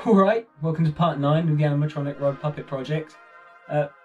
Alright, welcome to part 9 of the Animatronic Rod Puppet project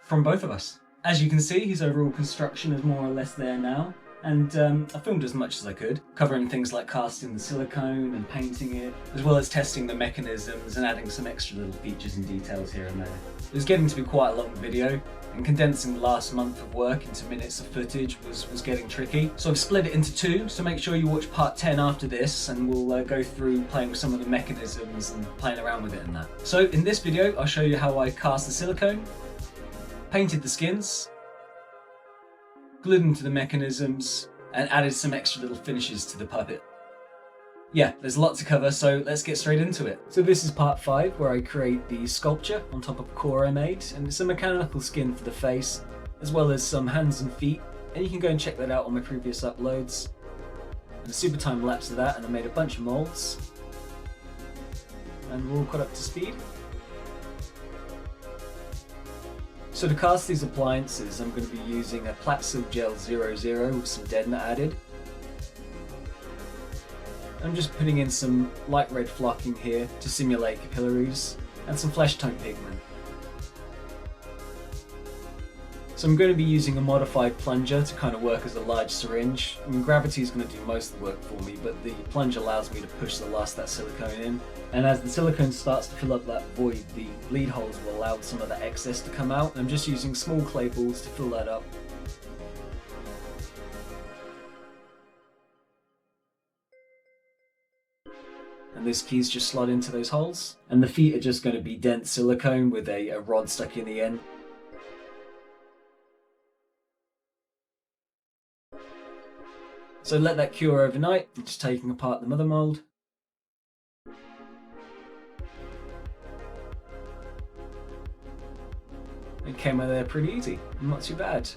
from both of us. As you can see, his overall construction is more or less there now, and I filmed as much as I could, covering things like casting the silicone and painting it, as well as testing the mechanisms and adding some extra little features and details here and there. It was getting to be quite a long video, and condensing the last month of work into minutes of footage was getting tricky. So I've split it into two, so make sure you watch part 10 after this, and we'll go through playing with some of the mechanisms and playing around with it and that. So in this video, I'll show you how I cast the silicone, painted the skins, glued them to the mechanisms, and added some extra little finishes to the puppet. Yeah, there's a lot to cover, so let's get straight into it. So this is part 5, where I create the sculpture on top of a core I made, and it's a mechanical skin for the face, as well as some hands and feet, and you can go and check that out on my previous uploads. And a super time lapse of that, and I made a bunch of molds. And we're all caught up to speed. So to cast these appliances, I'm going to be using a Platsil Gel 00 with some Deadener added. I'm just putting in some light red flocking here to simulate capillaries, and some flesh tone pigment. So I'm going to be using a modified plunger to kind of work as a large syringe. I mean, gravity is going to do most of the work for me, but the plunger allows me to push the last of that silicone in. And as the silicone starts to fill up that void, the bleed holes will allow some of that excess to come out. I'm just using small clay balls to fill that up. And these keys just slot into those holes. And the feet are just going to be dense silicone with a rod stuck in the end. So let that cure overnight. I'm just taking apart the mother mold. It came out there pretty easy, not too bad.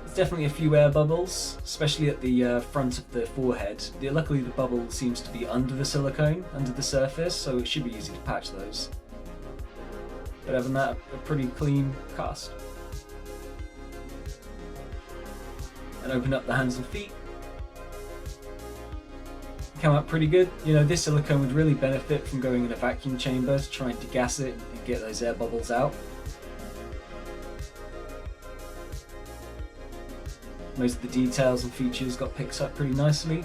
There's definitely a few air bubbles, especially at the front of the forehead. Luckily the bubble seems to be under the silicone, under the surface, so it should be easy to patch those. But other than that, a pretty clean cast. And open up the hands and feet. Came out pretty good. You know, this silicone would really benefit from going in a vacuum chamber to try and degas it and get those air bubbles out. Most of the details and features got picked up pretty nicely.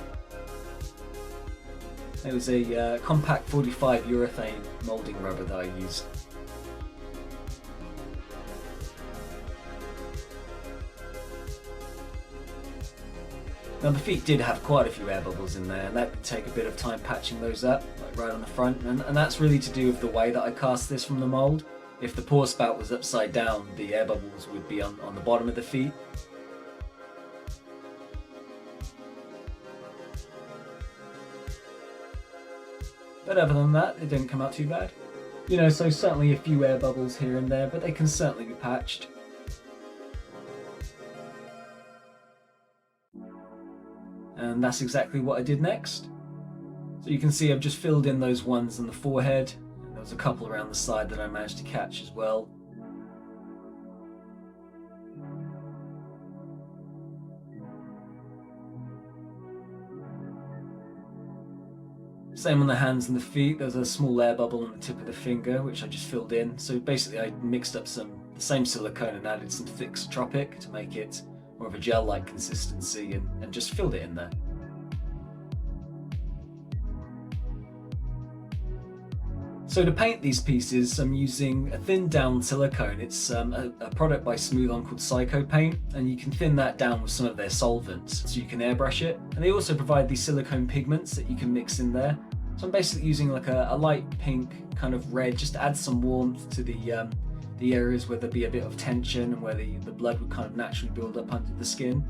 It was a compact 45 urethane moulding rubber that I used. Now the feet did have quite a few air bubbles in there, and that would take a bit of time patching those up, like right on the front, and that's really to do with the way that I cast this from the mould. If the pour spout was upside down, the air bubbles would be on the bottom of the feet. But other than that, it didn't come out too bad. You know, so certainly a few air bubbles here and there, but they can certainly be patched. And that's exactly what I did next. So you can see I've just filled in those ones on the forehead, and there was a couple around the side that I managed to catch as well. Same on the hands and the feet. There's a small air bubble on the tip of the finger, which I just filled in. So basically I mixed up the same silicone and added some thick Tropic to make it more of a gel-like consistency, and just filled it in there. So to paint these pieces, I'm using a thin down silicone. It's a product by Smooth On called Psycho Paint, and you can thin that down with some of their solvents, so you can airbrush it. And they also provide these silicone pigments that you can mix in there. So I'm basically using like a light pink kind of red, just to add some warmth to the areas where there'd be a bit of tension and where the blood would kind of naturally build up under the skin.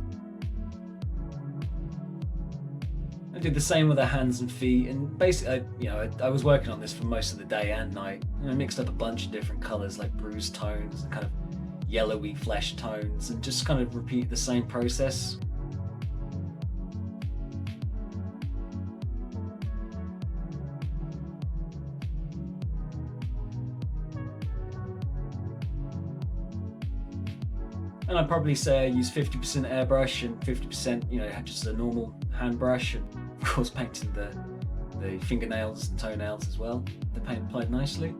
I did the same with the hands and feet, and basically, I was working on this for most of the day and night. And I mixed up a bunch of different colours like bruise tones and kind of yellowy flesh tones, and just kind of repeat the same process. And I'd probably say I use 50% airbrush and 50%, just a normal hand brush, and of course painting the fingernails and toenails as well. The paint applied nicely.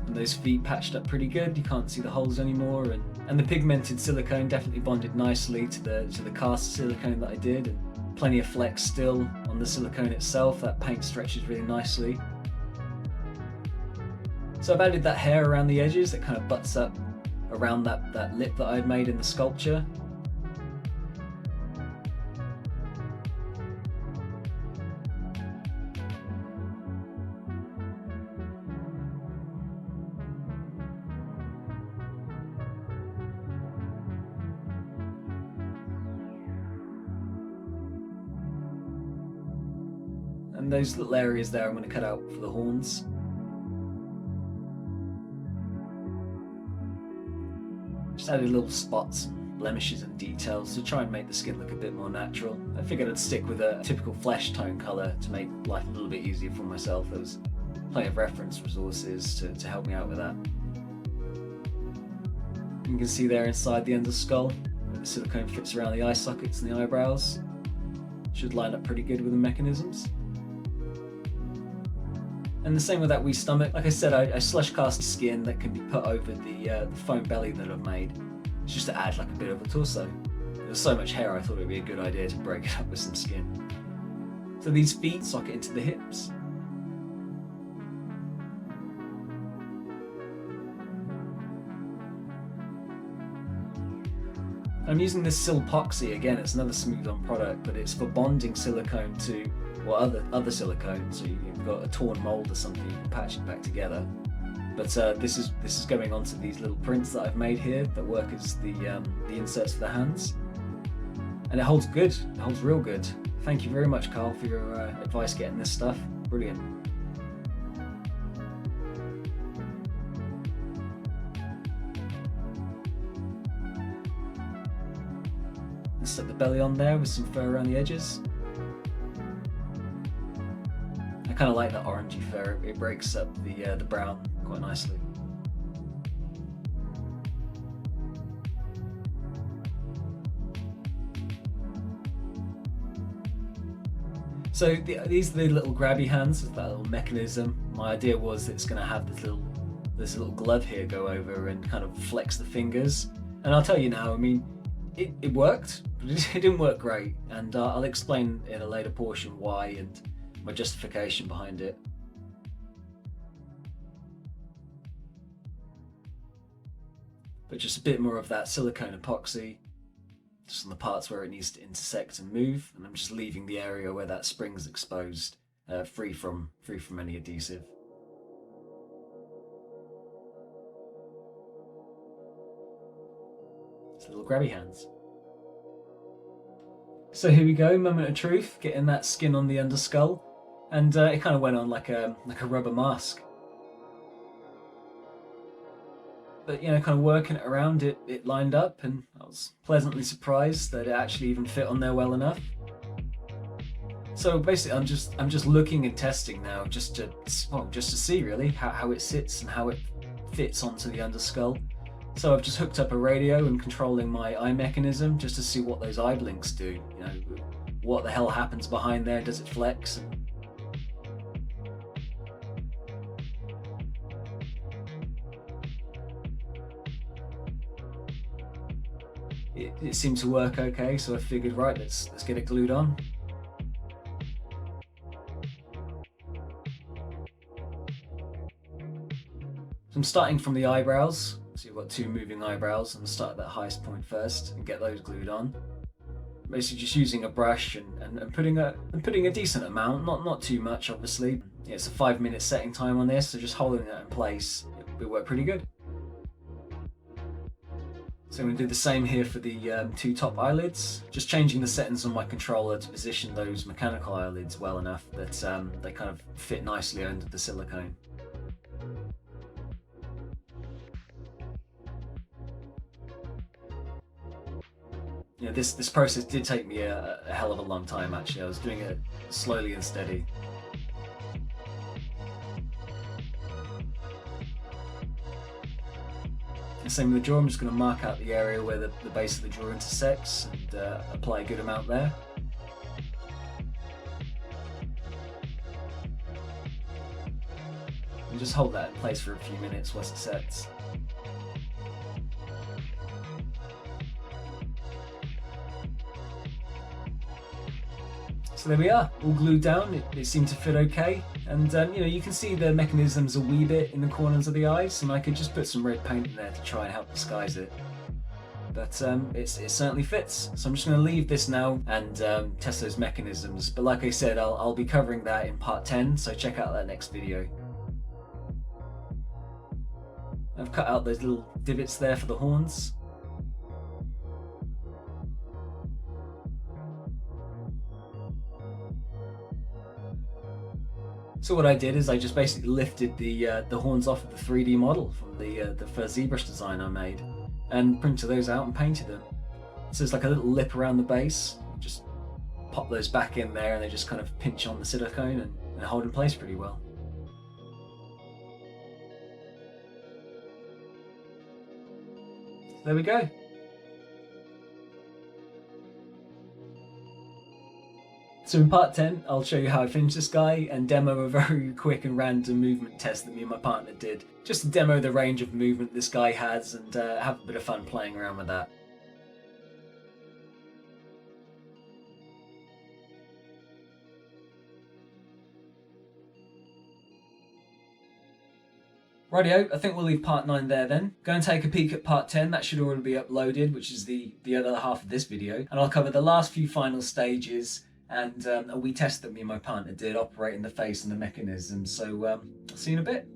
And those feet patched up pretty good, you can't see the holes anymore, and the pigmented silicone definitely bonded nicely to the cast silicone that I did, and plenty of flex still on the silicone itself. That paint stretches really nicely. So I've added that hair around the edges that kind of butts up around that lip that I had made in the sculpture. And those little areas there I'm going to cut out for the horns. Just added little spots and blemishes and details to try and make the skin look a bit more natural. I figured I'd stick with a typical flesh tone colour to make life a little bit easier for myself. There was plenty of reference resources to help me out with that. You can see there inside the underskull where the silicone fits around the eye sockets and the eyebrows. Should line up pretty good with the mechanisms. And the same with that wee stomach. Like I said, I slush cast skin that can be put over the foam belly that I've made. It's just to add like a bit of a torso. There's so much hair, I thought it would be a good idea to break it up with some skin. So these feet socket into the hips. I'm using this Silpoxy again. It's another smooth-on product, but it's for bonding silicone to other silicone. So you've got a torn mold or something, you can patch it back together. But this is going onto these little prints that I've made here that work as the inserts for the hands, and it holds good. It holds real good. Thank you very much, Carl, for your advice getting this stuff. Brilliant. Set the belly on there with some fur around the edges. I kind of like that orangey fur, it breaks up the brown quite nicely. So these are the little grabby hands with that little mechanism. My idea was it's going to have this little glove here go over and kind of flex the fingers. And I'll tell you now, I mean, it worked, but it didn't work great, and I'll explain in a later portion why and my justification behind it. But just a bit more of that silicone epoxy, just on the parts where it needs to intersect and move, and I'm just leaving the area where that spring's exposed free from any adhesive. Little grabby hands. So here we go, moment of truth, getting that skin on the underskull, and it kind of went on like a rubber mask. But you know, kind of working it around, it lined up, and I was pleasantly surprised that it actually even fit on there well enough. So basically, I'm just looking and testing now, just to see really how it sits and how it fits onto the underskull. So I've just hooked up a radio and controlling my eye mechanism just to see what those eye blinks do. You know, what the hell happens behind there? Does it flex? It seemed to work okay, so I figured, right, let's get it glued on. So I'm starting from the eyebrows. So you've got two moving eyebrows, and I'll start at that highest point first and get those glued on. Basically just using a brush and putting a decent amount, not too much obviously. Yeah, it's a 5-minute setting time on this, so just holding that in place, it worked pretty good. So I'm going to do the same here for the two top eyelids, just changing the settings on my controller to position those mechanical eyelids well enough that they kind of fit nicely under the silicone. You know, this process did take me a hell of a long time actually. I was doing it slowly and steady. Same with the jaw, I'm just going to mark out the area where the base of the jaw intersects and apply a good amount there. And just hold that in place for a few minutes whilst it sets. So there we are, all glued down. It seemed to fit okay, and you know, you can see the mechanisms a wee bit in the corners of the eyes, and I could just put some red paint in there to try and help disguise it. But it certainly fits. So I'm just going to leave this now and test those mechanisms. But like I said, I'll be covering that in part 10, so check out that next video. I've cut out those little divots there for the horns. So what I did is I just basically lifted the horns off of the 3D model from the first ZBrush design I made, and printed those out and painted them. So it's like a little lip around the base. Just pop those back in there, and they just kind of pinch on the silicone and hold in place pretty well. There we go. So in part 10, I'll show you how I finished this guy and demo a very quick and random movement test that me and my partner did. Just to demo the range of movement this guy has and have a bit of fun playing around with that. Rightio, I think we'll leave part 9 there then. Go and take a peek at part 10, that should already be uploaded, which is the other half of this video. And I'll cover the last few final stages and a wee test that me and my partner did operating the face and the mechanism. So I'll see you in a bit.